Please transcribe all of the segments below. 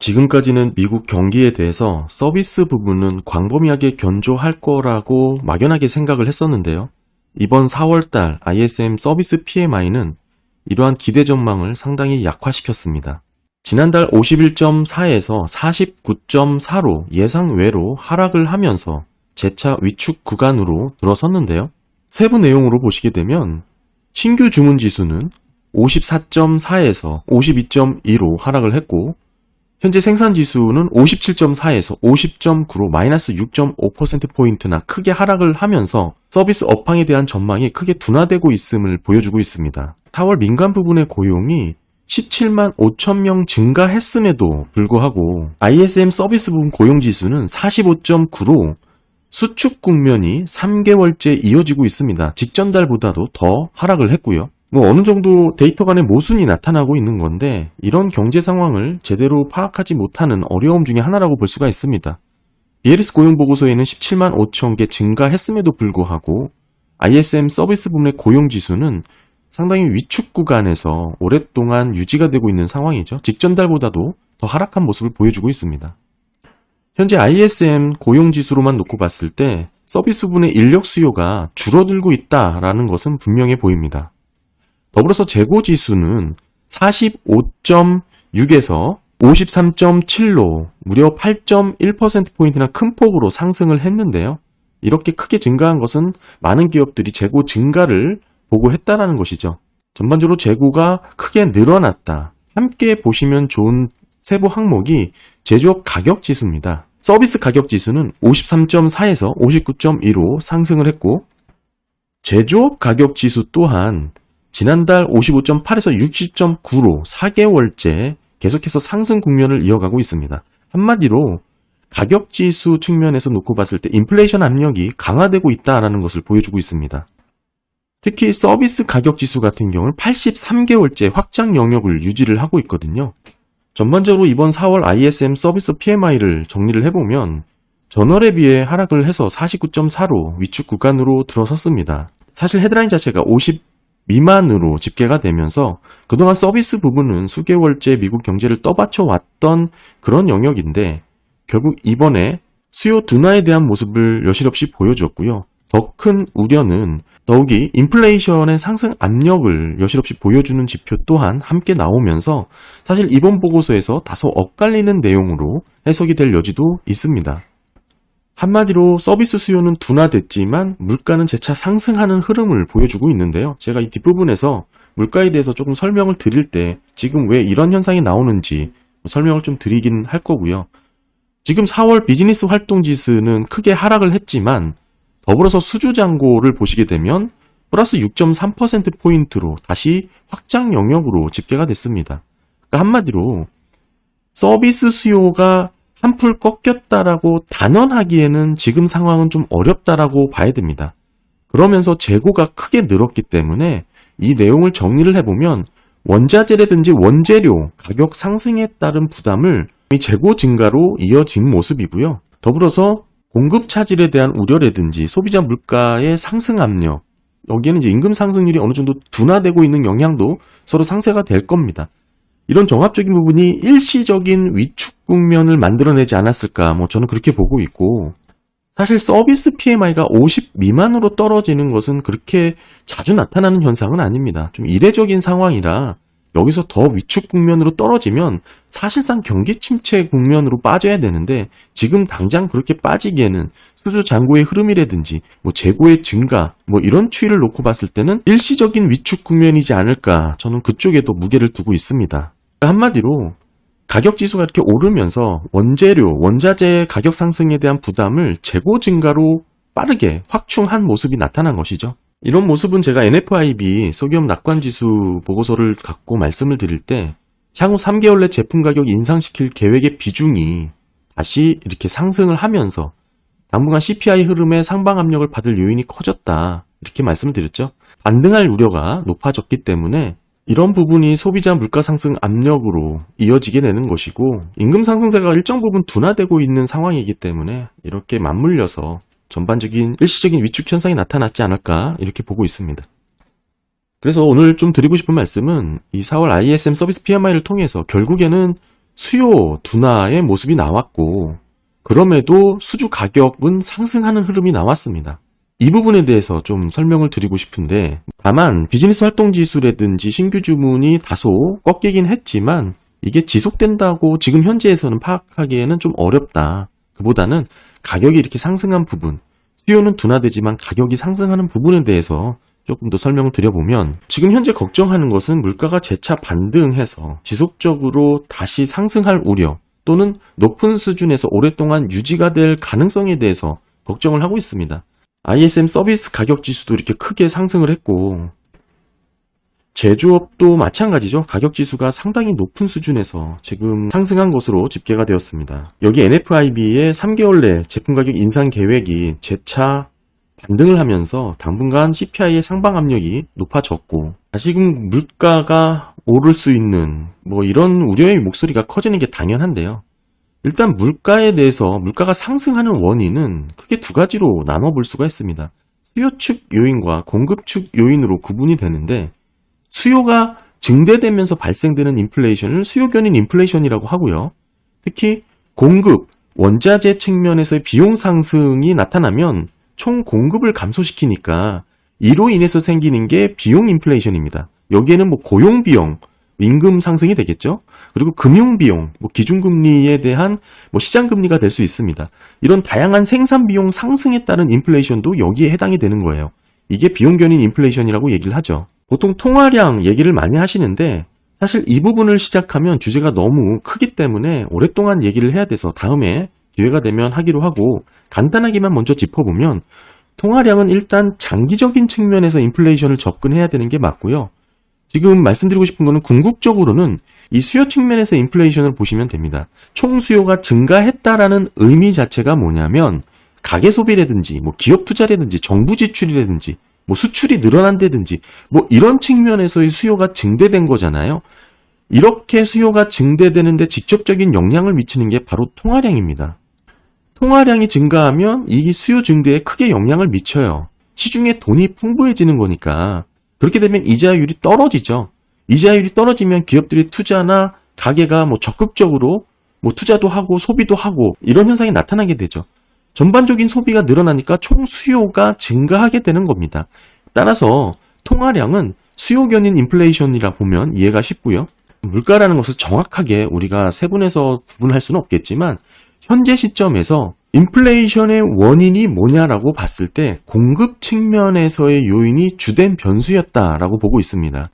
지금까지는 미국 경기에 대해서 서비스 부분은 광범위하게 견조할 거라고 막연하게 생각을 했었는데요. 이번 4월달 ISM 서비스 PMI는 이러한 기대 전망을 상당히 약화시켰습니다. 지난달 51.4에서 49.4로 예상외로 하락을 하면서 재차 위축 구간으로 들어섰는데요. 세부 내용으로 보시게 되면 신규 주문 지수는 54.4에서 52.2로 하락을 했고, 현재 생산 지수는 57.4에서 50.9로 마이너스 6.5%포인트나 크게 하락을 하면서 서비스 업황에 대한 전망이 크게 둔화되고 있음을 보여주고 있습니다. 4월 민간 부분의 고용이 17만 5천 명 증가했음에도 불구하고 ISM 서비스 부분 고용 지수는 45.9로 수축 국면이 3개월째 이어지고 있습니다. 직전 달보다도 더 하락을 했고요. 어느 정도 데이터 간의 모순이 나타나고 있는 건데, 이런 경제 상황을 제대로 파악하지 못하는 어려움 중에 하나라고 볼 수가 있습니다. BLS 고용 보고서에는 17만 5천 개 증가했음에도 불구하고 ISM 서비스 부문의 고용 지수는 상당히 위축 구간에서 오랫동안 유지가 되고 있는 상황이죠. 직전 달보다도 더 하락한 모습을 보여주고 있습니다. 현재 ISM 고용 지수로만 놓고 봤을 때 서비스 부분의 인력 수요가 줄어들고 있다라는 것은 분명해 보입니다. 더불어서 재고 지수는 45.6에서 53.7로 무려 8.1%포인트나 큰 폭으로 상승을 했는데요. 이렇게 크게 증가한 것은 많은 기업들이 재고 증가를 보고했다라는 것이죠. 전반적으로 재고가 크게 늘어났다. 함께 보시면 좋은 세부 항목이 제조업 가격 지수입니다. 서비스 가격 지수는 53.4에서 59.2로 상승을 했고, 제조업 가격 지수 또한 지난달 55.8에서 60.9로 4개월째 계속해서 상승 국면을 이어가고 있습니다. 한마디로 가격 지수 측면에서 놓고 봤을 때 인플레이션 압력이 강화되고 있다는 것을 보여주고 있습니다. 특히 서비스 가격 지수 같은 경우는 83개월째 확장 영역을 유지를 하고 있거든요. 전반적으로 이번 4월 ISM 서비스 PMI를 정리를 해보면 전월에 비해 하락을 해서 49.4로 위축 구간으로 들어섰습니다. 사실 헤드라인 자체가 50 미만으로 집계가 되면서 그동안 서비스 부분은 수개월째 미국 경제를 떠받쳐 왔던 그런 영역인데, 결국 이번에 수요 둔화에 대한 모습을 여실없이 보여줬고요. 더 큰 우려는 더욱이 인플레이션의 상승 압력을 여실없이 보여주는 지표 또한 함께 나오면서 사실 이번 보고서에서 다소 엇갈리는 내용으로 해석이 될 여지도 있습니다. 한마디로 서비스 수요는 둔화됐지만 물가는 재차 상승하는 흐름을 보여주고 있는데요. 제가 이 뒷부분에서 물가에 대해서 조금 설명을 드릴 때 지금 왜 이런 현상이 나오는지 설명을 좀 드리긴 할 거고요. 지금 4월 비즈니스 활동 지수는 크게 하락을 했지만 더불어서 수주 잔고를 보시게 되면 플러스 6.3%포인트로 다시 확장 영역으로 집계가 됐습니다. 그러니까 한마디로 서비스 수요가 한풀 꺾였다라고 단언하기에는 지금 상황은 좀 어렵다라고 봐야 됩니다. 그러면서 재고가 크게 늘었기 때문에 이 내용을 정리를 해보면 원자재라든지 원재료 가격 상승에 따른 부담을 이 재고 증가로 이어진 모습이고요. 더불어서 공급 차질에 대한 우려라든지 소비자 물가의 상승 압력, 여기에는 이제 임금 상승률이 어느 정도 둔화되고 있는 영향도 서로 상쇄가 될 겁니다. 이런 종합적인 부분이 일시적인 위축 국면을 만들어내지 않았을까, 저는 그렇게 보고 있고, 사실 서비스 PMI가 50 미만으로 떨어지는 것은 그렇게 자주 나타나는 현상은 아닙니다. 좀 이례적인 상황이라 여기서 더 위축 국면으로 떨어지면 사실상 경기 침체 국면으로 빠져야 되는데, 지금 당장 그렇게 빠지기에는 수주 잔고의 흐름이라든지 재고의 증가 이런 추이를 놓고 봤을 때는 일시적인 위축 국면이지 않을까, 저는 그쪽에도 무게를 두고 있습니다. 한마디로 가격 지수가 이렇게 오르면서 원재료, 원자재 가격 상승에 대한 부담을 재고 증가로 빠르게 확충한 모습이 나타난 것이죠. 이런 모습은 제가 NFIB 소기업 낙관지수 보고서를 갖고 말씀을 드릴 때 향후 3개월 내 제품 가격 인상시킬 계획의 비중이 다시 이렇게 상승을 하면서 당분간 CPI 흐름에 상방 압력을 받을 요인이 커졌다, 이렇게 말씀을 드렸죠. 반등할 우려가 높아졌기 때문에 이런 부분이 소비자 물가 상승 압력으로 이어지게 되는 것이고, 임금 상승세가 일정 부분 둔화되고 있는 상황이기 때문에 이렇게 맞물려서 전반적인 일시적인 위축 현상이 나타났지 않을까, 이렇게 보고 있습니다. 그래서 오늘 좀 드리고 싶은 말씀은 이 4월 ISM 서비스 PMI를 통해서 결국에는 수요 둔화의 모습이 나왔고, 그럼에도 수주 가격은 상승하는 흐름이 나왔습니다. 이 부분에 대해서 좀 설명을 드리고 싶은데, 다만 비즈니스 활동 지수라든지 신규 주문이 다소 꺾이긴 했지만 이게 지속된다고 지금 현재에서는 파악하기에는 좀 어렵다. 그보다는 가격이 이렇게 상승한 부분, 수요는 둔화되지만 가격이 상승하는 부분에 대해서 조금 더 설명을 드려보면, 지금 현재 걱정하는 것은 물가가 재차 반등해서 지속적으로 다시 상승할 우려 또는 높은 수준에서 오랫동안 유지가 될 가능성에 대해서 걱정을 하고 있습니다. ISM 서비스 가격 지수도 이렇게 크게 상승을 했고, 제조업도 마찬가지죠. 가격 지수가 상당히 높은 수준에서 지금 상승한 것으로 집계가 되었습니다. 여기 NFIB의 3개월 내 제품 가격 인상 계획이 재차 반등을 하면서 당분간 CPI의 상방 압력이 높아졌고, 다시금 물가가 오를 수 있는 이런 우려의 목소리가 커지는 게 당연한데요. 일단 물가에 대해서, 물가가 상승하는 원인은 크게 두 가지로 나눠볼 수가 있습니다. 수요 측 요인과 공급 측 요인으로 구분이 되는데, 수요가 증대되면서 발생되는 인플레이션을 수요 견인 인플레이션이라고 하고요. 특히 공급, 원자재 측면에서의 비용 상승이 나타나면 총 공급을 감소시키니까 이로 인해서 생기는 게 비용 인플레이션입니다. 여기에는 고용 비용, 임금 상승이 되겠죠. 그리고 금융 비용, 기준금리에 대한 시장금리가 될 수 있습니다. 이런 다양한 생산 비용 상승에 따른 인플레이션도 여기에 해당이 되는 거예요. 이게 비용 견인 인플레이션이라고 얘기를 하죠. 보통 통화량 얘기를 많이 하시는데, 사실 이 부분을 시작하면 주제가 너무 크기 때문에 오랫동안 얘기를 해야 돼서 다음에 기회가 되면 하기로 하고, 간단하게만 먼저 짚어보면, 통화량은 일단 장기적인 측면에서 인플레이션을 접근해야 되는 게 맞고요. 지금 말씀드리고 싶은 거는 궁극적으로는 이 수요 측면에서 인플레이션을 보시면 됩니다. 총 수요가 증가했다라는 의미 자체가 뭐냐면, 가계 소비라든지 기업 투자라든지 정부 지출이라든지 수출이 늘어난다든지 이런 측면에서의 수요가 증대된 거잖아요. 이렇게 수요가 증대되는데 직접적인 영향을 미치는 게 바로 통화량입니다. 통화량이 증가하면 이 수요 증대에 크게 영향을 미쳐요. 시중에 돈이 풍부해지는 거니까. 그렇게 되면 이자율이 떨어지죠. 이자율이 떨어지면 기업들의 투자나 가계가 적극적으로 투자도 하고 소비도 하고 이런 현상이 나타나게 되죠. 전반적인 소비가 늘어나니까 총 수요가 증가하게 되는 겁니다. 따라서 통화량은 수요 견인 인플레이션이라 보면 이해가 쉽고요. 물가라는 것을 정확하게 우리가 세분해서 구분할 수는 없겠지만, 현재 시점에서 인플레이션의 원인이 뭐냐라고 봤을 때 공급 측면에서의 요인이 주된 변수였다라고 보고 있습니다.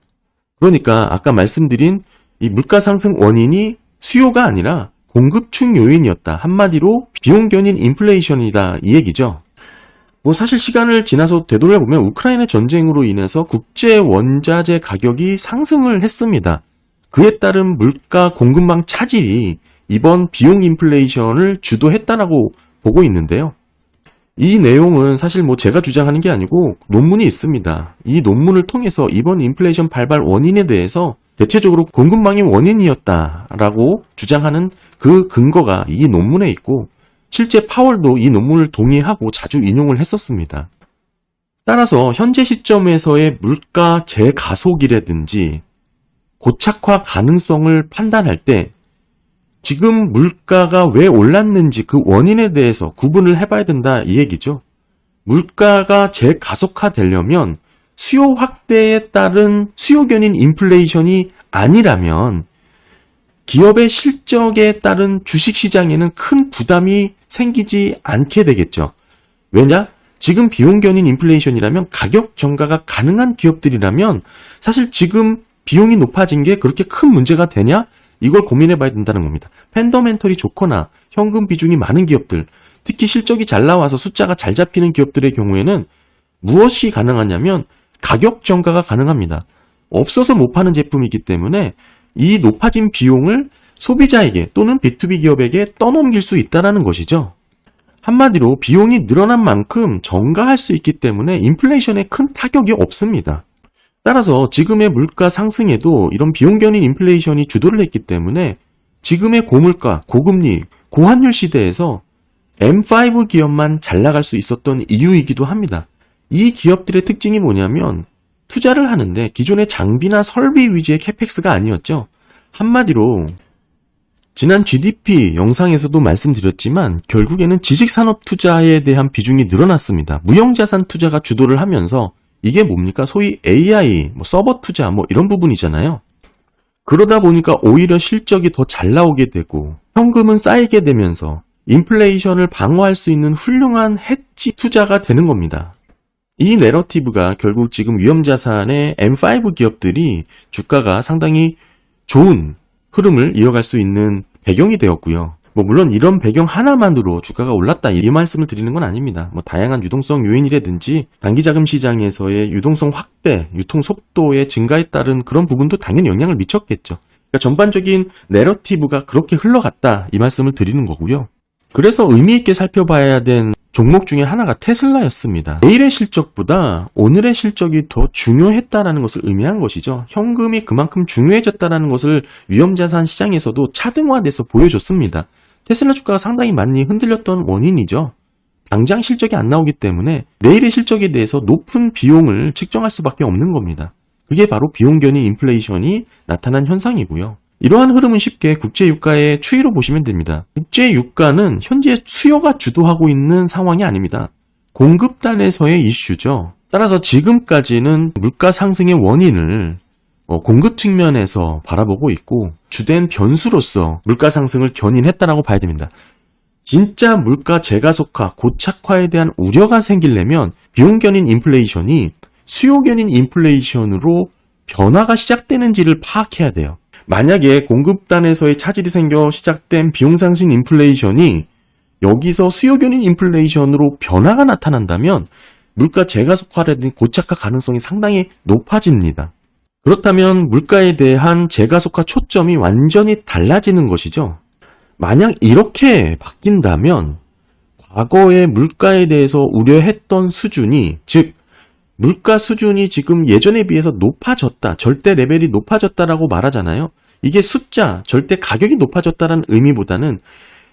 그러니까 아까 말씀드린 이 물가 상승 원인이 수요가 아니라 공급 측 요인이었다. 한마디로 비용 견인 인플레이션이다, 이 얘기죠. 사실 시간을 지나서 되돌아보면 우크라이나 전쟁으로 인해서 국제 원자재 가격이 상승을 했습니다. 그에 따른 물가 공급망 차질이 이번 비용 인플레이션을 주도했다라고 보고 있는데요. 이 내용은 사실 제가 주장하는 게 아니고 논문이 있습니다. 이 논문을 통해서 이번 인플레이션 발발 원인에 대해서 대체적으로 공급망이 원인이었다라고 주장하는 그 근거가 이 논문에 있고, 실제 파월도 이 논문을 동의하고 자주 인용을 했었습니다. 따라서 현재 시점에서의 물가 재가속이라든지 고착화 가능성을 판단할 때 지금 물가가 왜 올랐는지 그 원인에 대해서 구분을 해봐야 된다, 이 얘기죠. 물가가 재가속화되려면 수요 확대에 따른 수요 견인 인플레이션이 아니라면 기업의 실적에 따른 주식시장에는 큰 부담이 생기지 않게 되겠죠. 왜냐? 지금 비용 견인 인플레이션이라면 가격 정가가 가능한 기업들이라면 사실 지금 비용이 높아진 게 그렇게 큰 문제가 되냐? 이걸 고민해봐야 된다는 겁니다. 펀더멘털이 좋거나 현금 비중이 많은 기업들, 특히 실적이 잘 나와서 숫자가 잘 잡히는 기업들의 경우에는 무엇이 가능하냐면 가격 정가가 가능합니다. 없어서 못 파는 제품이기 때문에 이 높아진 비용을 소비자에게 또는 B2B 기업에게 떠넘길 수 있다는 것이죠. 한마디로 비용이 늘어난 만큼 정가할 수 있기 때문에 인플레이션에 큰 타격이 없습니다. 따라서 지금의 물가 상승에도 이런 비용 견인 인플레이션이 주도를 했기 때문에 지금의 고물가, 고금리, 고환율 시대에서 M5 기업만 잘 나갈 수 있었던 이유이기도 합니다. 이 기업들의 특징이 뭐냐면 투자를 하는데 기존의 장비나 설비 위주의 캐펙스가 아니었죠. 한마디로 지난 GDP 영상에서도 말씀드렸지만 결국에는 지식산업 투자에 대한 비중이 늘어났습니다. 무형자산 투자가 주도를 하면서 이게 뭡니까? 소위 AI, 서버 투자 이런 부분이잖아요. 그러다 보니까 오히려 실적이 더 잘 나오게 되고 현금은 쌓이게 되면서 인플레이션을 방어할 수 있는 훌륭한 해지 투자가 되는 겁니다. 이 내러티브가 결국 지금 위험자산의 M5 기업들이 주가가 상당히 좋은 흐름을 이어갈 수 있는 배경이 되었고요. 물론 이런 배경 하나만으로 주가가 올랐다 이 말씀을 드리는 건 아닙니다. 다양한 유동성 요인이라든지 단기자금 시장에서의 유동성 확대, 유통 속도의 증가에 따른 그런 부분도 당연히 영향을 미쳤겠죠. 그러니까 전반적인 내러티브가 그렇게 흘러갔다 이 말씀을 드리는 거고요. 그래서 의미 있게 살펴봐야 된 종목 중에 하나가 테슬라였습니다. 내일의 실적보다 오늘의 실적이 더 중요했다라는 것을 의미한 것이죠. 현금이 그만큼 중요해졌다라는 것을 위험자산 시장에서도 차등화돼서 보여줬습니다. 테슬라 주가가 상당히 많이 흔들렸던 원인이죠. 당장 실적이 안 나오기 때문에 내일의 실적에 대해서 높은 비용을 측정할 수밖에 없는 겁니다. 그게 바로 비용 견인 인플레이션이 나타난 현상이고요. 이러한 흐름은 쉽게 국제유가의 추이로 보시면 됩니다. 국제유가는 현재 수요가 주도하고 있는 상황이 아닙니다. 공급단에서의 이슈죠. 따라서 지금까지는 물가 상승의 원인을 공급 측면에서 바라보고 있고 주된 변수로서 물가 상승을 견인했다라고 봐야 됩니다. 진짜 물가 재가속화, 고착화에 대한 우려가 생기려면 비용 견인 인플레이션이 수요 견인 인플레이션으로 변화가 시작되는지를 파악해야 돼요. 만약에 공급단에서의 차질이 생겨 시작된 비용상승 인플레이션이 여기서 수요 견인 인플레이션으로 변화가 나타난다면 물가 재가속화라든지 고착화 가능성이 상당히 높아집니다. 그렇다면 물가에 대한 재가속화 초점이 완전히 달라지는 것이죠. 만약 이렇게 바뀐다면 과거의 물가에 대해서 우려했던 수준이, 즉 물가 수준이 지금 예전에 비해서 높아졌다, 절대 레벨이 높아졌다라고 말하잖아요. 이게 숫자, 절대 가격이 높아졌다는 의미보다는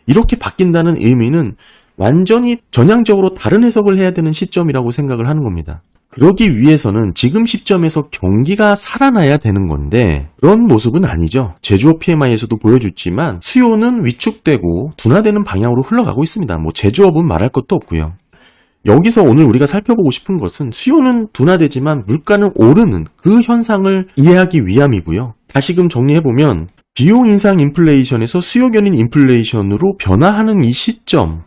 이렇게 바뀐다는 의미는 완전히 전향적으로 다른 해석을 해야 되는 시점이라고 생각을 하는 겁니다. 그러기 위해서는 지금 시점에서 경기가 살아나야 되는 건데 그런 모습은 아니죠. 제조업 PMI에서도 보여줬지만 수요는 위축되고 둔화되는 방향으로 흘러가고 있습니다. 제조업은 말할 것도 없고요. 여기서 오늘 우리가 살펴보고 싶은 것은 수요는 둔화되지만 물가는 오르는 그 현상을 이해하기 위함이고요. 다시금 정리해보면 비용 인상 인플레이션에서 수요 견인 인플레이션으로 변화하는 이 시점,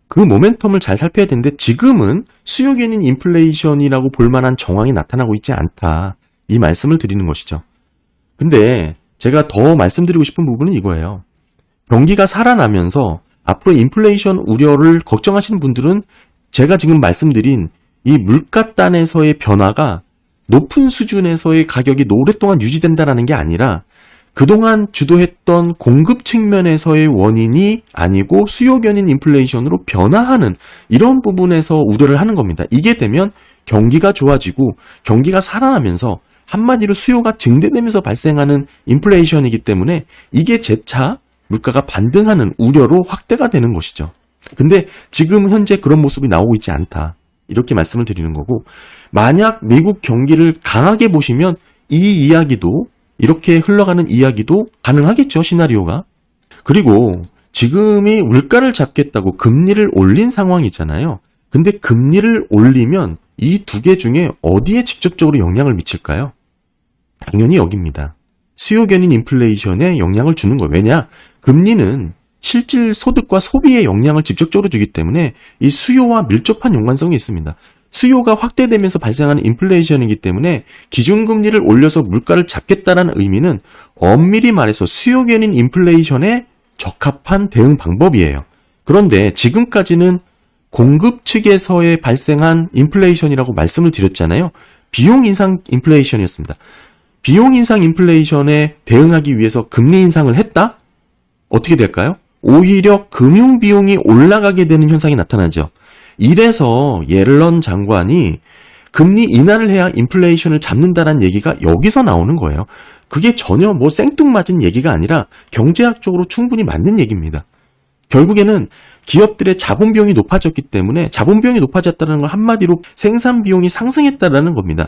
그 모멘텀을 잘 살펴야 되는데 지금은 수요 견인 인플레이션이라고 볼 만한 정황이 나타나고 있지 않다. 이 말씀을 드리는 것이죠. 근데 제가 더 말씀드리고 싶은 부분은 이거예요. 경기가 살아나면서 앞으로 인플레이션 우려를 걱정하시는 분들은 제가 지금 말씀드린 이 물가단에서의 변화가 높은 수준에서의 가격이 오랫동안 유지된다는 게 아니라 그동안 주도했던 공급 측면에서의 원인이 아니고 수요 견인 인플레이션으로 변화하는 이런 부분에서 우려를 하는 겁니다. 이게 되면 경기가 좋아지고 경기가 살아나면서 한마디로 수요가 증대되면서 발생하는 인플레이션이기 때문에 이게 재차 물가가 반등하는 우려로 확대가 되는 것이죠. 근데 지금 현재 그런 모습이 나오고 있지 않다. 이렇게 말씀을 드리는 거고, 만약 미국 경기를 강하게 보시면 이 이야기도, 이렇게 흘러가는 이야기도 가능하겠죠, 시나리오가. 그리고 지금이 물가를 잡겠다고 금리를 올린 상황이잖아요. 근데 금리를 올리면 이 두 개 중에 어디에 직접적으로 영향을 미칠까요? 당연히 여기입니다. 수요 견인 인플레이션에 영향을 주는 거예요. 왜냐? 금리는 실질 소득과 소비에 영향을 직접적으로 주기 때문에 이 수요와 밀접한 연관성이 있습니다. 수요가 확대되면서 발생하는 인플레이션이기 때문에 기준금리를 올려서 물가를 잡겠다는 의미는 엄밀히 말해서 수요 견인 인플레이션에 적합한 대응 방법이에요. 그런데 지금까지는 공급 측에서의 발생한 인플레이션이라고 말씀을 드렸잖아요. 비용 인상 인플레이션이었습니다. 비용 인상 인플레이션에 대응하기 위해서 금리 인상을 했다? 어떻게 될까요? 오히려 금융 비용이 올라가게 되는 현상이 나타나죠. 이래서 예런 장관이 금리 인하를 해야 인플레이션을 잡는다는 얘기가 여기서 나오는 거예요. 그게 전혀 생뚱맞은 얘기가 아니라 경제학적으로 충분히 맞는 얘기입니다. 결국에는 기업들의 자본 비용이 높아졌기 때문에 자본 비용이 높아졌다는 걸 한마디로 생산 비용이 상승했다라는 겁니다.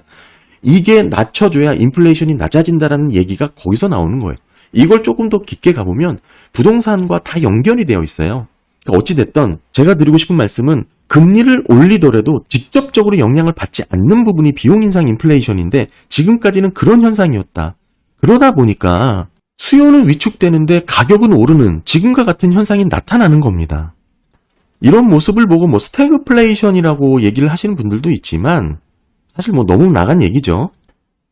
이게 낮춰줘야 인플레이션이 낮아진다라는 얘기가 거기서 나오는 거예요. 이걸 조금 더 깊게 가보면 부동산과 다 연결이 되어 있어요. 그러니까 어찌됐든 제가 드리고 싶은 말씀은 금리를 올리더라도 직접적으로 영향을 받지 않는 부분이 비용 인상 인플레이션인데 지금까지는 그런 현상이었다. 그러다 보니까 수요는 위축되는데 가격은 오르는 지금과 같은 현상이 나타나는 겁니다. 이런 모습을 보고 뭐 스태그플레이션이라고 얘기를 하시는 분들도 있지만 사실 뭐 너무 나간 얘기죠.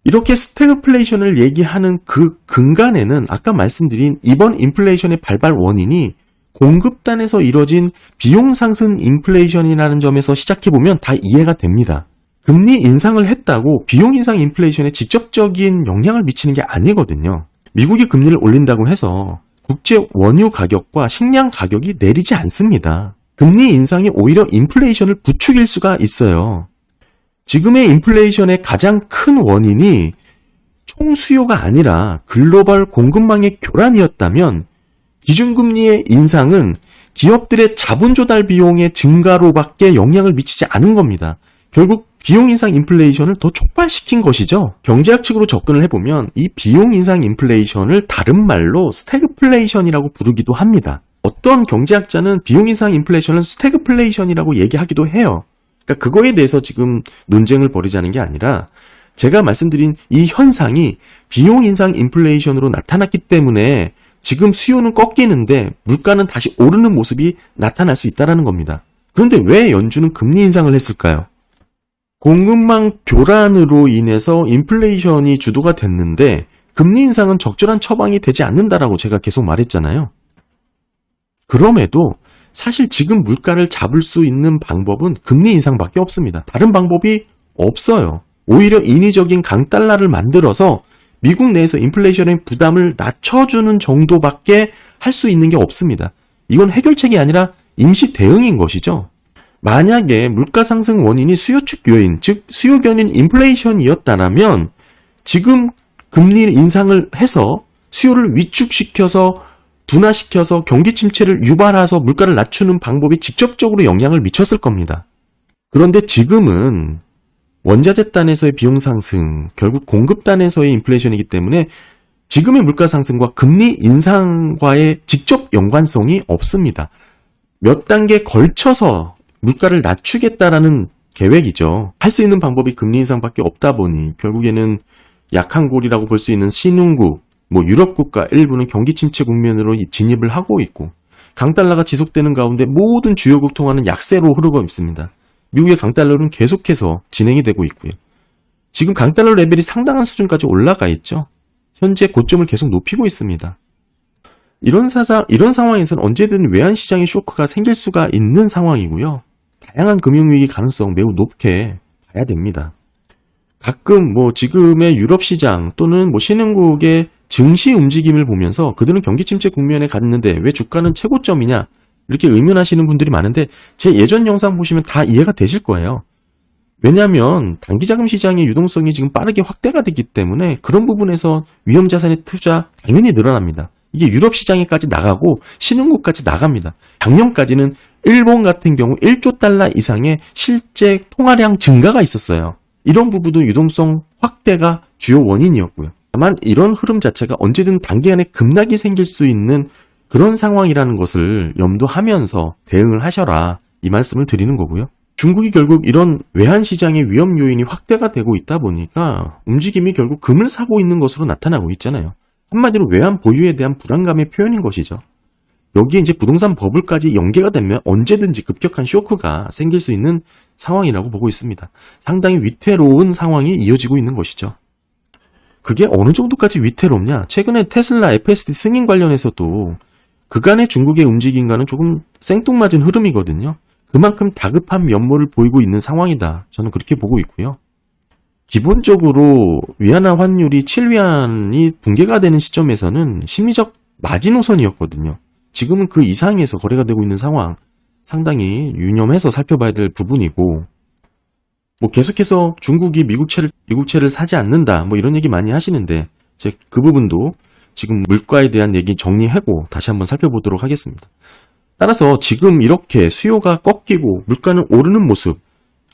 이렇게 스태그플레이션을 얘기하는 그 근간에는 아까 말씀드린 이번 인플레이션의 발발 원인이 공급단에서 이뤄진 비용 상승 인플레이션이라는 점에서 시작해보면 다 이해가 됩니다. 금리 인상을 했다고 비용 인상 인플레이션에 직접적인 영향을 미치는 게 아니거든요. 미국이 금리를 올린다고 해서 국제 원유 가격과 식량 가격이 내리지 않습니다. 금리 인상이 오히려 인플레이션을 부추길 수가 있어요. 지금의 인플레이션의 가장 큰 원인이 총수요가 아니라 글로벌 공급망의 교란이었다면 기준금리의 인상은 기업들의 자본 조달 비용의 증가로밖에 영향을 미치지 않은 겁니다. 결국 비용 인상 인플레이션을 더 촉발시킨 것이죠. 경제학 측으로 접근을 해보면 이 비용 인상 인플레이션을 다른 말로 스태그플레이션이라고 부르기도 합니다. 어떤 경제학자는 비용 인상 인플레이션을 스태그플레이션이라고 얘기하기도 해요. 그러니까 그거에 대해서 지금 논쟁을 벌이자는 게 아니라 제가 말씀드린 이 현상이 비용 인상 인플레이션으로 나타났기 때문에 지금 수요는 꺾이는데 물가는 다시 오르는 모습이 나타날 수 있다는 겁니다. 그런데 왜 연준은 금리 인상을 했을까요? 공급망 교란으로 인해서 인플레이션이 주도가 됐는데 금리 인상은 적절한 처방이 되지 않는다라고 제가 계속 말했잖아요. 그럼에도 사실 지금 물가를 잡을 수 있는 방법은 금리 인상밖에 없습니다. 다른 방법이 없어요. 오히려 인위적인 강달러를 만들어서 미국 내에서 인플레이션의 부담을 낮춰주는 정도밖에 할 수 있는 게 없습니다. 이건 해결책이 아니라 임시 대응인 것이죠. 만약에 물가 상승 원인이 수요 측 요인, 즉 수요 견인 인플레이션이었다면 지금 금리 인상을 해서 수요를 위축시켜서 둔화시켜서 경기 침체를 유발해서 물가를 낮추는 방법이 직접적으로 영향을 미쳤을 겁니다. 그런데 지금은 원자재 단에서의 비용 상승, 결국 공급 단에서의 인플레이션이기 때문에 지금의 물가 상승과 금리 인상과의 직접 연관성이 없습니다. 몇 단계 걸쳐서 물가를 낮추겠다라는 계획이죠. 할 수 있는 방법이 금리 인상밖에 없다 보니 결국에는 약한 골이라고 볼 수 있는 신흥국, 유럽 국가 일부는 경기 침체 국면으로 진입을 하고 있고 강달러가 지속되는 가운데 모든 주요국 통화는 약세로 흐르고 있습니다. 미국의 강달러는 계속해서 진행이 되고 있고요. 지금 강달러 레벨이 상당한 수준까지 올라가 있죠. 현재 고점을 계속 높이고 있습니다. 이런 상황에서는 언제든 외환시장의 쇼크가 생길 수가 있는 상황이고요. 다양한 금융위기 가능성 매우 높게 봐야 됩니다. 가끔 지금의 유럽 시장 또는 신흥국의 증시 움직임을 보면서 그들은 경기 침체 국면에 갔는데 왜 주가는 최고점이냐 이렇게 의문하시는 분들이 많은데 제 예전 영상 보시면 다 이해가 되실 거예요. 왜냐하면 단기자금 시장의 유동성이 지금 빠르게 확대가 되기 때문에 그런 부분에서 위험자산의 투자 당연히 늘어납니다. 이게 유럽 시장에까지 나가고 신흥국까지 나갑니다. 작년까지는 일본 같은 경우 1조 달러 이상의 실제 통화량 증가가 있었어요. 이런 부분도 유동성 확대가 주요 원인이었고요. 다만 이런 흐름 자체가 언제든 단기간에 급락이 생길 수 있는 그런 상황이라는 것을 염두하면서 대응을 하셔라 이 말씀을 드리는 거고요. 중국이 결국 이런 외환시장의 위험 요인이 확대가 되고 있다 보니까 움직임이 결국 금을 사고 있는 것으로 나타나고 있잖아요. 한마디로 외환 보유에 대한 불안감의 표현인 것이죠. 여기에 이제 부동산 버블까지 연계가 되면 언제든지 급격한 쇼크가 생길 수 있는 상황이라고 보고 있습니다. 상당히 위태로운 상황이 이어지고 있는 것이죠. 그게 어느 정도까지 위태롭냐? 최근에 테슬라 FSD 승인 관련해서도 그간의 중국의 움직임과는 조금 생뚱맞은 흐름이거든요. 그만큼 다급한 면모를 보이고 있는 상황이다. 저는 그렇게 보고 있고요. 기본적으로 위안화 환율이 7위안이 붕괴가 되는 시점에서는 심리적 마지노선이었거든요. 지금은 그 이상에서 거래가 되고 있는 상황 상당히 유념해서 살펴봐야 될 부분이고 계속해서 중국이 미국채를 사지 않는다 이런 얘기 많이 하시는데 그 부분도 지금 물가에 대한 얘기 정리하고 다시 한번 살펴보도록 하겠습니다. 따라서 지금 이렇게 수요가 꺾이고 물가는 오르는 모습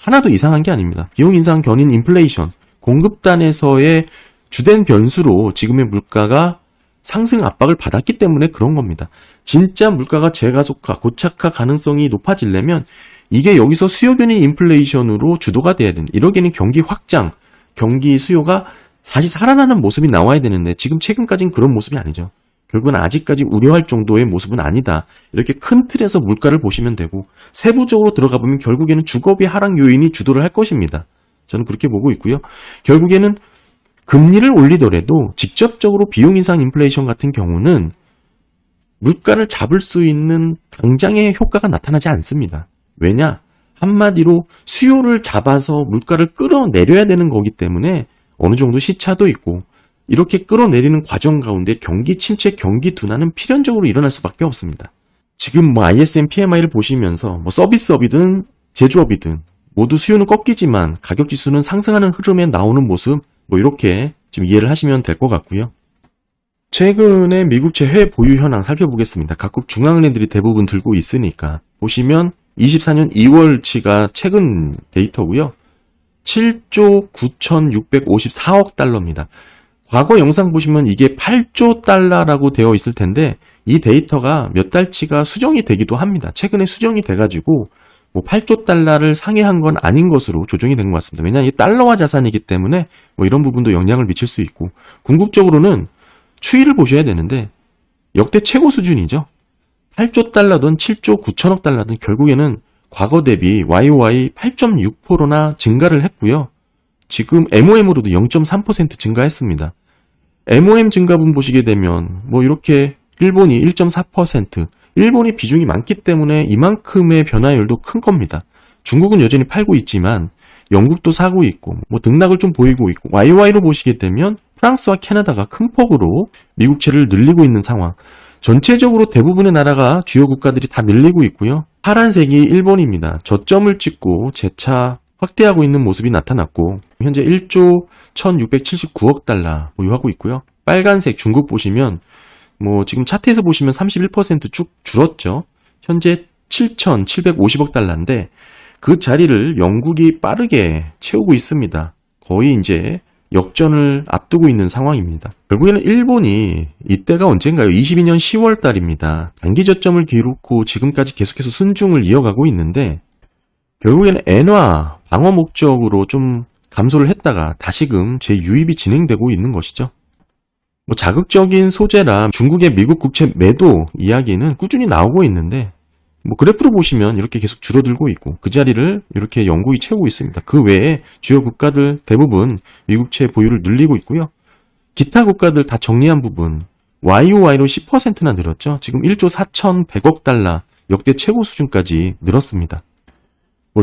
하나도 이상한 게 아닙니다. 비용 인상 견인 인플레이션 공급단에서의 주된 변수로 지금의 물가가 상승 압박을 받았기 때문에 그런 겁니다. 진짜 물가가 재가속화, 고착화 가능성이 높아지려면 이게 여기서 수요균인 인플레이션으로 주도가 돼야 되는, 이러기에는 경기 확장, 경기 수요가 다시 살아나는 모습이 나와야 되는데 지금 최근까지는 그런 모습이 아니죠. 결국은 아직까지 우려할 정도의 모습은 아니다. 이렇게 큰 틀에서 물가를 보시면 되고, 세부적으로 들어가 보면 결국에는 주거비 하락 요인이 주도를 할 것입니다. 저는 그렇게 보고 있고요. 결국에는 금리를 올리더라도 직접적으로 비용 인상 인플레이션 같은 경우는 물가를 잡을 수 있는 당장의 효과가 나타나지 않습니다. 왜냐? 한마디로 수요를 잡아서 물가를 끌어내려야 되는 거기 때문에 어느 정도 시차도 있고, 이렇게 끌어내리는 과정 가운데 경기 침체, 경기 둔화는 필연적으로 일어날 수밖에 없습니다. 지금 ISM PMI를 보시면서 서비스업이든 제조업이든 모두 수요는 꺾이지만 가격 지수는 상승하는 흐름에 나오는 모습, 이렇게 좀 이해를 하시면 될 것 같고요. 최근에 미국채 해외 보유 현황 살펴보겠습니다. 각국 중앙은행들이 대부분 들고 있으니까 보시면 24년 2월치가 최근 데이터고요. 7조 9,654억 달러입니다. 과거 영상 보시면 이게 8조 달러라고 되어 있을 텐데 이 데이터가 몇 달치가 수정이 되기도 합니다. 최근에 수정이 돼가지고 8조 달러를 상회한 건 아닌 것으로 조정이 된 것 같습니다. 왜냐하면 이게 달러화 자산이기 때문에 이런 부분도 영향을 미칠 수 있고, 궁극적으로는 추이를 보셔야 되는데 역대 최고 수준이죠. 8조 달러든 7조 9천억 달러든 결국에는 과거 대비 YOY 8.6%나 증가를 했고요. 지금 MOM으로도 0.3% 증가했습니다. MOM 증가분 보시게 되면 이렇게 일본이 1.4%, 일본이 비중이 많기 때문에 이만큼의 변화율도 큰 겁니다. 중국은 여전히 팔고 있지만 영국도 사고 있고 등락을 좀 보이고 있고, YOY로 보시게 되면 프랑스와 캐나다가 큰 폭으로 미국채를 늘리고 있는 상황. 전체적으로 대부분의 나라가 주요 국가들이 다 늘리고 있고요. 파란색이 일본입니다. 저점을 찍고 재차 확대하고 있는 모습이 나타났고 현재 1조 1679억 달러 보유하고 있고요. 빨간색 중국 보시면 지금 차트에서 보시면 31% 쭉 줄었죠. 현재 7,750억 달러인데 그 자리를 영국이 빠르게 채우고 있습니다. 거의 이제 역전을 앞두고 있는 상황입니다. 결국에는 일본이 이때가 언젠가요? 22년 10월 달입니다. 단기 저점을 기록하고 지금까지 계속해서 순중을 이어가고 있는데 결국에는 엔화 방어 목적으로 좀 감소를 했다가 다시금 재유입이 진행되고 있는 것이죠. 자극적인 소재라 중국의 미국 국채 매도 이야기는 꾸준히 나오고 있는데 그래프로 보시면 이렇게 계속 줄어들고 있고 그 자리를 이렇게 영국이 채우고 있습니다. 그 외에 주요 국가들 대부분 미국채 보유를 늘리고 있고요. 기타 국가들 다 정리한 부분 YOY로 10%나 늘었죠. 지금 1조 4,100억 달러 역대 최고 수준까지 늘었습니다.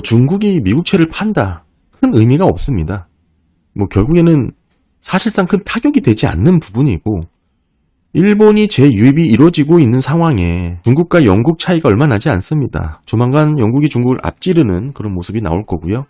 중국이 미국채를 판다. 큰 의미가 없습니다. 결국에는 사실상 큰 타격이 되지 않는 부분이고 일본이 재유입이 이루어지고 있는 상황에 중국과 영국 차이가 얼마 나지 않습니다. 조만간 영국이 중국을 앞지르는 그런 모습이 나올 거고요.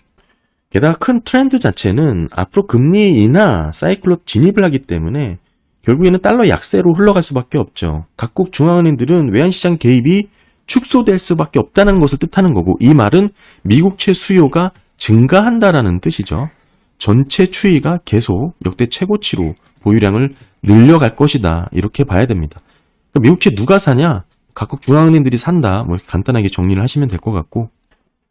게다가 큰 트렌드 자체는 앞으로 금리 인하 사이클로 진입을 하기 때문에 결국에는 달러 약세로 흘러갈 수밖에 없죠. 각국 중앙은행들은 외환시장 개입이 축소될 수밖에 없다는 것을 뜻하는 거고 이 말은 미국채 수요가 증가한다라는 뜻이죠. 전체 추이가 계속 역대 최고치로 보유량을 늘려갈 것이다. 이렇게 봐야 됩니다. 그러니까 미국채 누가 사냐? 각국 중앙은행들이 산다. 이렇게 간단하게 정리를 하시면 될 것 같고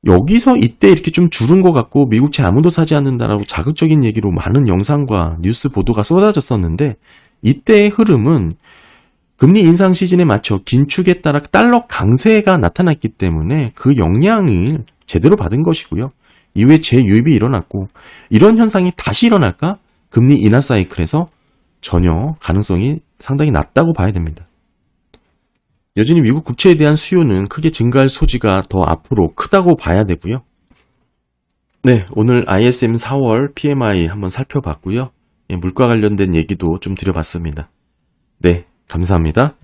여기서 이때 이렇게 좀 줄은 것 같고 미국채 아무도 사지 않는다라고 자극적인 얘기로 많은 영상과 뉴스 보도가 쏟아졌었는데 이때의 흐름은 금리 인상 시즌에 맞춰 긴축에 따라 달러 강세가 나타났기 때문에 그 영향을 제대로 받은 것이고요. 이후에 재유입이 일어났고 이런 현상이 다시 일어날까? 금리 인하 사이클에서 전혀 가능성이 상당히 낮다고 봐야 됩니다. 여전히 미국 국채에 대한 수요는 크게 증가할 소지가 더 앞으로 크다고 봐야 되고요. 네, 오늘 ISM 4월 PMI 한번 살펴봤고요. 물가 관련된 얘기도 좀 드려봤습니다. 네, 감사합니다.